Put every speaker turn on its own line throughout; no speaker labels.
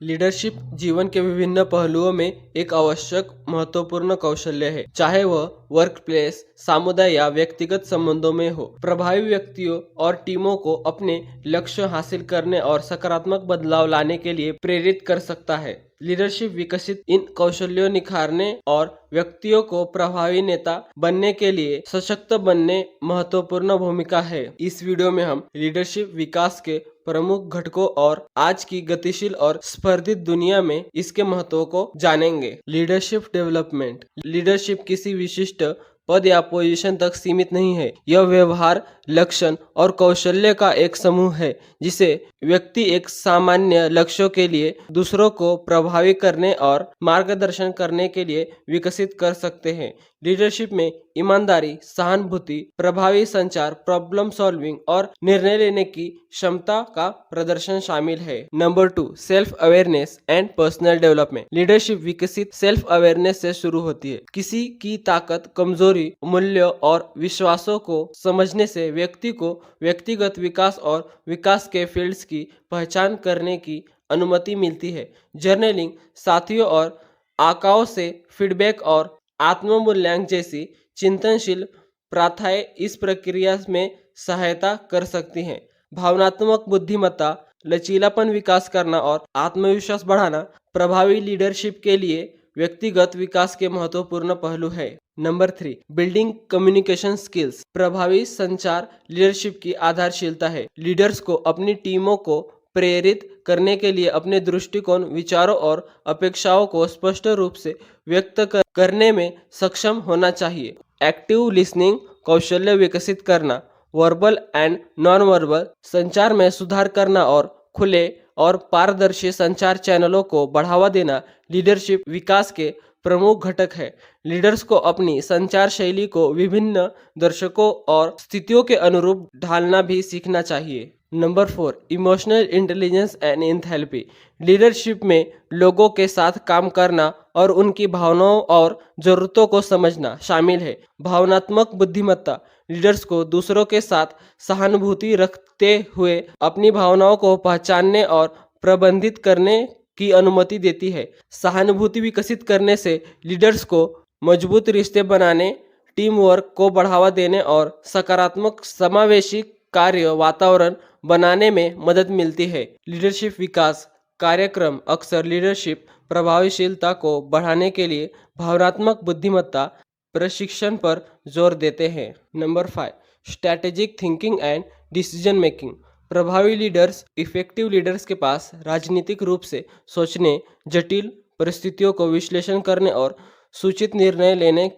Leadership जीवन के विभिन्न पहलुओं में एक आवश्यक महत्वपूर्ण कौशल्य है, चाहे वह वर्क प्लेस, समुदाय या व्यक्तिगत संबंधों में हो। प्रभावी व्यक्तियों और टीमों को अपने लक्ष्य हासिल करने और सकारात्मक बदलाव लाने के लिए प्रेरित कर सकता है। लीडरशिप विकसित इन कौशल्यों निखारने और व्यक्तियों को प्रभावी नेता बनने के लिए सशक्त बनने महत्वपूर्ण भूमिका है। इस वीडियो में हम लीडरशिप विकास के प्रमुख घटकों और आज की गतिशील और स्पर्धित दुनिया में इसके महत्व को जानेंगे। Leadership development. लीडरशिप किसी विशिष्ट पद या पोजीशन तक सीमित नहीं है। यह व्यवहार, लक्षण और कौशल्य का एक समूह है जिसे व्यक्ति एक सामान्य लक्ष्यों के लिए दूसरों को प्रभावी करने और मार्गदर्शन करने के लिए विकसित कर सकते हैं। लीडरशिप में ईमानदारी, सहानुभूति, प्रभावी संचार, प्रॉब्लम सॉल्विंग और निर्णय लेने की क्षमता का प्रदर्शन शामिल है। Number 2, self awareness and personal development. Leadership विकसित सेल्फ अवेयरनेस से शुरू होती है। किसी की ताकत, कमजोरी, मूल्यों और विश्वासों को समझने से व्यक्ति को व्यक्तिगत विकास और विकास के फील्ड्स की पहचान करने की अनुमति मिलती है। जर्नलिंग, साथियों और आकाओं से फीडबैक और आत्म-मूल्यांकन जैसी चिंतनशील प्रथाएं इस प्रक्रिया में सहायता कर सकती हैं। भावनात्मक बुद्धिमत्ता, लचीलापन विकास करना और आत्मविश्वास बढ़ाना प्रभावी लीडरशिप के लिए व्यक्तिगत विकास के महत्वपूर्ण पहलू है। Number 3, building communication skills. प्रभावी संचार लीडरशिप की आधारशिलता है। लीडर्स को अपनी टीमों को प्रेरित करने के लिए अपने दृष्टिकोण, विचारों और अपेक्षाओं को स्पष्ट रूप से व्यक्त करने में सक्षम होना चाहिए। एक्टिव लिसनिंग कौशल्य विकसित करना, वर्बल एंड नॉन वर्बल संचार में सुधार करना और खुले और पारदर्शी संचार चैनलों को बढ़ावा देना लीडरशिप विकास के प्रमुख घटक है। लीडर्स को अपनी संचार शैली को विभिन्न दर्शकों और स्थितियों के अनुरूप ढालना भी सीखना चाहिए। Number 4, emotional intelligence and enthalpy. Leadership में लोगों के साथ काम करना और उनकी भावनाओं और जरूरतों को समझना शामिल है। भावनात्मक बुद्धिमत्ता लीडर्स को दूसरों के साथ सहानुभूति रखते हुए अपनी भावनाओं को पहचानने और प्रबंधित करने की अनुमति देती है। सहानुभूति विकसित करने से लीडर्स को मजबूत रिश्ते बनाने, टीम वर्क को बढ़ावा देने और सकारात्मक समावेशी कार्य वातावरण बनाने में मदद मिलती है। लीडरशिप विकास कार्यक्रम अक्सर लीडरशिप प्रभावशीलता को बढ़ाने के लिए भावनात्मक बुद्धिमत्ता प्रशिक्षण पर जोर देते हैं। Number 5, strategic thinking and decision making. प्रभावी लीडर्स, इफेक्टिव लीडर्स के पास राजनीतिक रूप से सोचने, जटिल परिस्थितियों को विश्लेषण करने और सूचित निर्णय लेने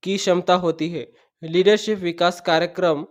की क्षमता होती है। लीडरशिप विकास कार्यक्रम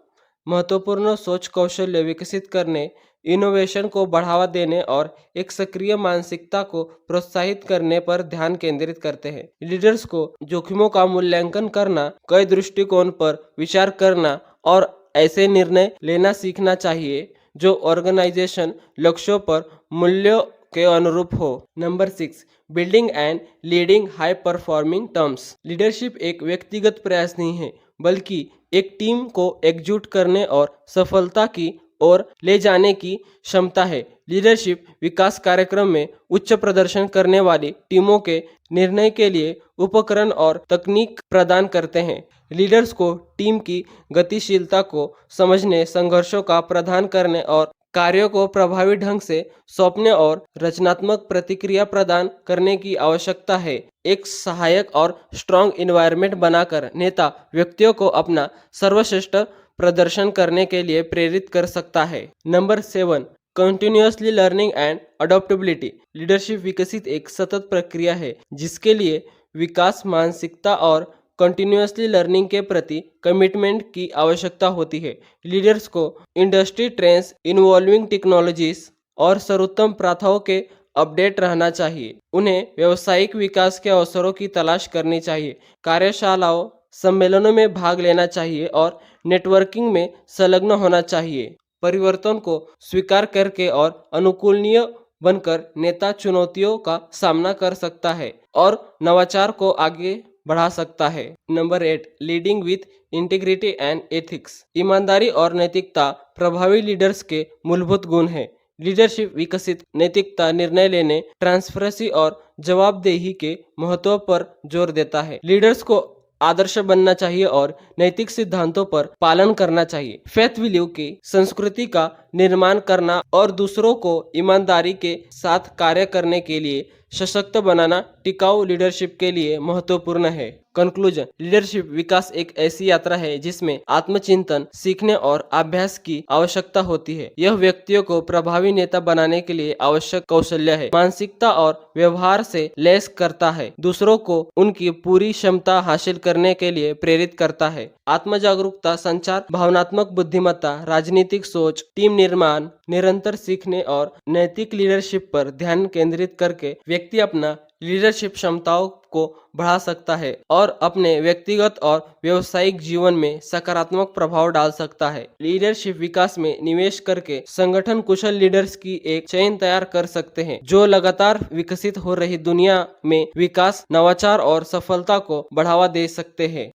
महत्वपूर्ण सोच कौशल्य विकसित करने, इनोवेशन को बढ़ावा देने और एक सक्रिय मानसिकता को प्रोत्साहित करने पर ध्यान केंद्रित करते हैं। लीडर्स को जोखिमों का मूल्यांकन करना, कई दृष्टिकोण पर विचार करना और ऐसे निर्णय लेना सीखना चाहिए जो ऑर्गेनाइजेशन लक्ष्यों पर मूल्यों के अनुरूप हो। Number 6, building and leading high performing teams. Leadership एक व्यक्तिगत प्रयास नहीं है, बल्कि एक टीम को एकजुट करने और सफलता की ओर ले जाने की क्षमता है। लीडरशिप विकास कार्यक्रम में उच्च प्रदर्शन करने वाली टीमों के निर्णय के लिए उपकरण और तकनीक प्रदान करते हैं। लीडर्स को टीम की गतिशीलता को समझने, संघर्षों का प्रबंधन करने और कार्यों को प्रभावी ढंग से सौंपने और रचनात्मक प्रतिक्रिया प्रदान करने की आवश्यकता है। एक सहायक और स्ट्रॉन्ग इन्वायरमेंट बनाकर नेता व्यक्तियों को अपना सर्वश्रेष्ठ प्रदर्शन करने के लिए प्रेरित कर सकता है। Number 7, continuously learning and adaptability. Leadership विकसित एक सतत प्रक्रिया है जिसके लिए विकास मानसिकता और कंटिन्यूअसली लर्निंग के प्रति कमिटमेंट की आवश्यकता होती है। लीडर्स को इंडस्ट्री ट्रेंड्स, इन्वॉल्विंग टेक्नोलॉजीज और सर्वोत्तम प्रथाओं के अपडेट रहना चाहिए। उन्हें व्यावसायिक विकास के अवसरों की तलाश करनी चाहिए, कार्यशालाओं, सम्मेलनों में भाग लेना चाहिए और नेटवर्किंग में संलग्न होना चाहिए। परिवर्तन को स्वीकार करके और अनुकूलनीय बनकर नेता चुनौतियों का सामना कर सकता है और नवाचार को आगे बढ़ा सकता है। Number 8, leading with integrity and ethics. ईमानदारी और नैतिकता प्रभावी लीडर्स के मूलभूत गुण हैं। लीडरशिप विकसित नैतिकता, निर्णय लेने, ट्रांसपेरेंसी और जवाबदेही के महत्व पर जोर देता है। लीडर्स को आदर्श बनना चाहिए और नैतिक सिद्धांतों पर पालन करना चाहिए। फेथ बिलीव की संस्कृति का निर्माण करना और दूसरों को ईमानदारी के साथ कार्य करने के लिए सशक्त बनाना टिकाऊ लीडरशिप के लिए महत्वपूर्ण है। कंक्लूजन, लीडरशिप विकास एक ऐसी यात्रा है जिसमें आत्मचिंतन, सीखने और अभ्यास की आवश्यकता होती है। यह व्यक्तियों को प्रभावी नेता बनाने के लिए आवश्यक कौशल्य है, मानसिकता और व्यवहार से लैस करता है, दूसरों को उनकी पूरी क्षमता हासिल करने के लिए प्रेरित करता है। आत्म जागरूकता, संचार, भावनात्मक बुद्धिमत्ता, राजनीतिक सोच, टीम निर्माण, निरंतर सीखने और नैतिक लीडरशिप पर ध्यान केंद्रित करके व्यक्ति अपना लीडरशिप क्षमताओं को बढ़ा सकता है और अपने व्यक्तिगत और व्यावसायिक जीवन में सकारात्मक प्रभाव डाल सकता है। लीडरशिप विकास में निवेश करके संगठन कुशल लीडर्स की एक चेन तैयार कर सकते हैं जो लगातार विकसित हो रही दुनिया में विकास, नवाचार और सफलता को बढ़ावा दे सकते हैं।